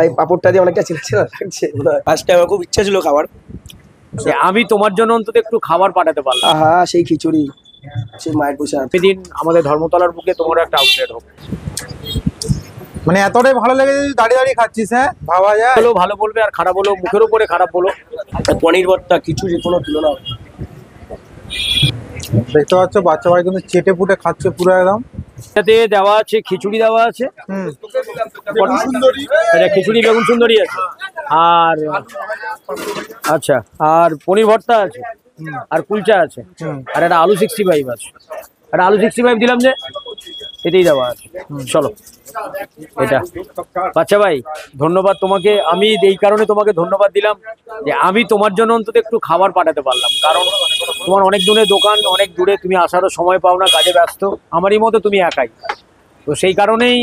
এই পাপড়টা দিয়ে অনেকটা ছেলে লাগছে। ফার্স্টে আমার খুব ইচ্ছা ছিল খাবার, আমি তোমার জন্য অন্তত একটু খাবার পাঠাতে পারলাম। আহা সেই খিচুড়ি, সেই মায়ের প্রসাদ। সেদিন আমাদের ধর্মতলার বুকে তোমার একটা আউটলেট হোক, মানে এতটাই ভালো লেগেছে দাঁড়িয়ে দাঁড়িয়ে খাচ্ছিস। হ্যাঁ ভাবা যায়, ভালো ভালো বলবে আর খারাপ বলো, মুখের উপরে খারাপ বলো। পনির ভর্তা খিচুড়ি কোনো তুলনা। দেখতে পাচ্ছ বাচ্চা ভাই কিন্তু চেটে পুটে খাচ্ছে পুরো একদম। এটাতে দেওয়া আছে খিচুড়ি, দেওয়া আছে এটা খিচুড়ি বেগুন সুন্দরী আছে, আর আচ্ছা আর পনির ভর্তা আছে, আর কুলচা আছে, আর একটা আলু 65 আছে। একটা আলু 65 দিলাম যে এটাই দেওয়া আছে। চলো এটা বাচ্চা ভাই ধন্যবাদ তোমাকে। আমি এই কারণে তোমাকে ধন্যবাদ দিলাম যে আমি তোমার জন্য অন্তত একটু খাবার পাঠাতে পারলাম, কারণ তোমার অনেক দূরে দোকান, অনেক দূরে, তুমি আসারও সময় পাও না, কাজে ব্যস্ত, আমারই মতো তুমি একাই। তো সেই কারণেই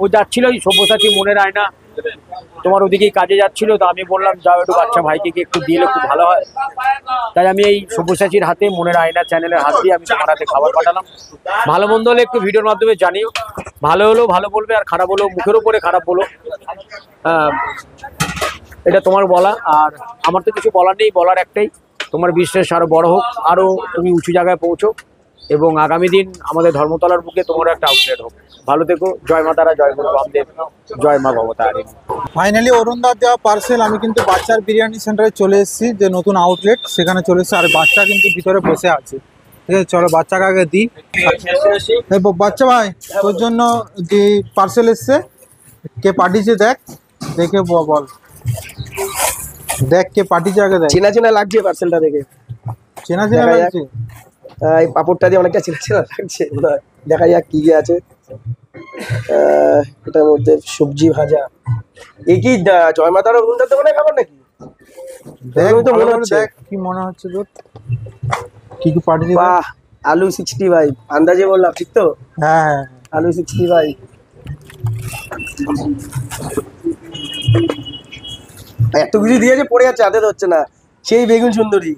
ও যাচ্ছিল ওই সব্যসাচী মনের আয়না, তোমার ওদিকেই কাজে যাচ্ছিল, তো আমি বললাম যাও একটু বাচ্চা ভাইকে একটু দিলে খুব ভালো হয়। তাই আমি এই সব্যসাচীর হাতে, মনের আয়না চ্যানেলের হাত দিয়ে আমি তোমার হাতে খাবার পাঠালাম। ভালো মন্দ হলে একটু ভিডিওর মাধ্যমে জানিও, ভালো হলেও ভালো বলবে আর খারাপ হলেও মুখের উপরে খারাপ বলো। এটা তোমার বলা, আর আমার তো কিছু বলার নেই, বলার একটাই তোমার বিশ্বাস আরো বড় হোক, আরো তুমি উঁচু জায়গায় পৌঁছো, এবং আগামী দিন আমাদের ধর্মতলার বুকে তোমার একটা আউটলেট হোক। ভালো থেকো, জয় মা তারা, জয় গুরু রামদেব, জয় মা ভবতারিণী। ফাইনালি অরুণদার দেওয়া পার্সেল আমি কিন্তু বাচ্চার বিরিয়ানি সেন্টারে চলে এসেছি, যে নতুন আউটলেট সেখানে চলে এসেছি। আর বাচ্চা কিন্তু ভিতরে বসে আছে, ঠিক আছে চলো বাচ্চাকে আগে দিই। বাচ্চা ভাই তোর জন্য যে পার্সেল এসছে, কে পাঠিয়েছে দেখ, দেখে বল, দেখ কে পাঠিয়েছে আগে দেখ। চেনা চেনা লাগছে পার্সেলটা দেখে, চেনা চেনা লাগছে। এই পাপড়টা দিয়ে অনেকটা চেনা চেনা লাগছে। দেখা যাক কি কি আছে এটার মধ্যে। সবজি ভাজা, এই কি জয় মাতার অরুণদার দোকানে খাবার নাকি? দেখ তো মনে হচ্ছে, দেখ কি মনে হচ্ছে তোর, কি কি পাঠিয়েছে। বাহ, আলু 65, আন্দাজে বললাম ঠিক তো? হ্যাঁ আলু 65, এত কিছু দিয়েছে পড়ে যাচ্ছে, হাতে ধরছে না। সেই বেগুন সুন্দরী,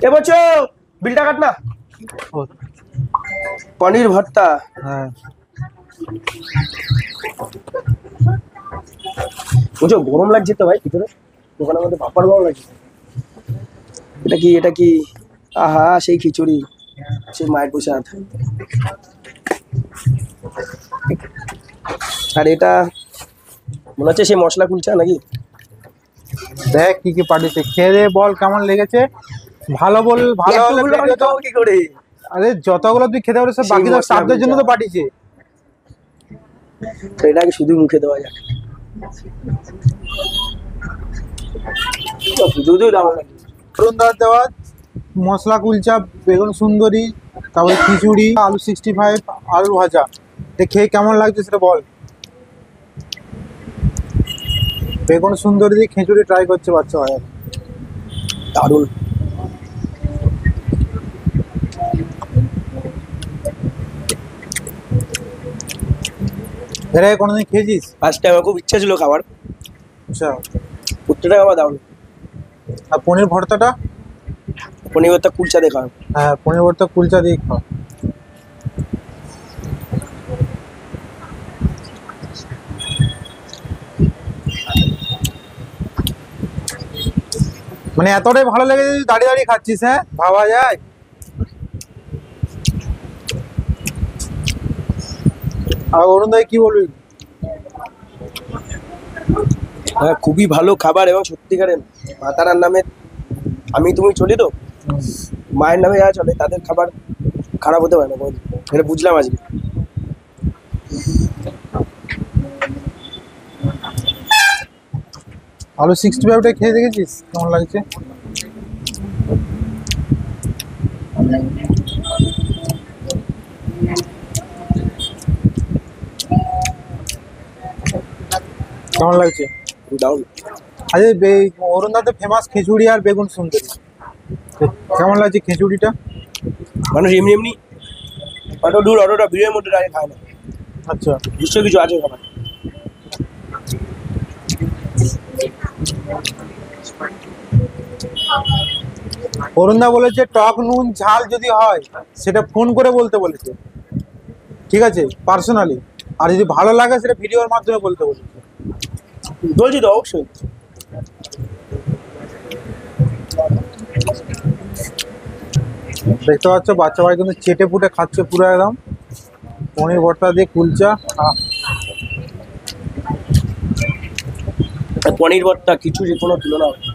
এবছর বিলটা কাট না। পনির ভর্তা, হ্যাঁ বুঝো গরম লাগছে তো ভাই ভিতরে, দোকানের মধ্যে ভাপার গরম লাগছে। এটা কি, এটা কি? আহা সেই খিচুড়ি, সেই মায়ের প্রসাদ। আর এটা মনে হচ্ছে সেই মশলা কুলচা নাকি? দেখ কি কি পাঠিয়েছে, খেয়ে দে বল কেমন লেগেছে। ভালো বল, ভালো হলে কি করে? আরে যতগুলো তুই খেতে পারিস বাকি তো স্টাফদের জন্য তো পাঠিয়েছে। এটাকে শুধু মুখে দেওয়া যাক, অরুণদার দেওয়া মশলা কুলচা, বেগুন সুন্দরী, তারপরে খিচুড়ি, আলু 65, আলু ভাজা। খেয়ে কেমন লাগছে সেটা বল। বেগুন সুন্দরী দিয়ে খিচুড়ি ট্রাই করছে বাচ্চা ভাই, দারুণ। এর আগে কোনোদিন খেয়েছিস? ফার্স্টে আমার খুব ইচ্ছা ছিল খাবার, আচ্ছা প্রত্যেকটা খাবার দারুণ। আর পনির ভর্তাটা? পনির ভর্তা কুলচা দেখা, হ্যাঁ পনির ভর্তা কুলচা দিয়ে খাও। মানে এতটাই ভালো লেগেছে দাঁড়িয়ে দাঁড়িয়ে খাচ্ছিস। হ্যাঁ ভাবা যায়। আর অরুণ দাই কি বলবি? হ্যাঁ খুবই ভালো খাবার, এবং সত্যিকারের মা তারার নামে আমি তুমি চলি তো, মায়ের নামে যারা চলে তাদের খাবার খারাপ হতে পারে না, এটা বুঝলাম আজকে। আলু 65টা খেয়ে দেখেছিস কেমন লাগছে? কেমন লাগছে? দারুণ। আরে অরুণদাতে ফেমাস খিচুড়ি আর বেগুন সুন্দরী, কেমন লাগছে খিচুড়িটা? মানুষ এমনি এমনি অত দূর অতটা ভিড়ের মধ্যে দাঁড়িয়ে খায় না। আচ্ছা নিশ্চয়ই কিছু আছে খাবার। অরুণদা বলেছে টক নুন ঝাল যদি হয় সেটা ফোন করে বলতে বলেছে। ঠিক আছে, পার্সোনালি। আর যদি ভালো লাগে সেটা ভিডিওর মাধ্যমে বলতে বলছি। বলছি তো অবশ্যই। দেখতে পাচ্ছ বাচ্চা ভাই কিন্তু চেটে পুটে খাচ্ছে পুরো একদম। পনির ভর্তা দিয়ে কুলচা। পনির ভর্তা কিছু যে কোনো তুলনা হবে না।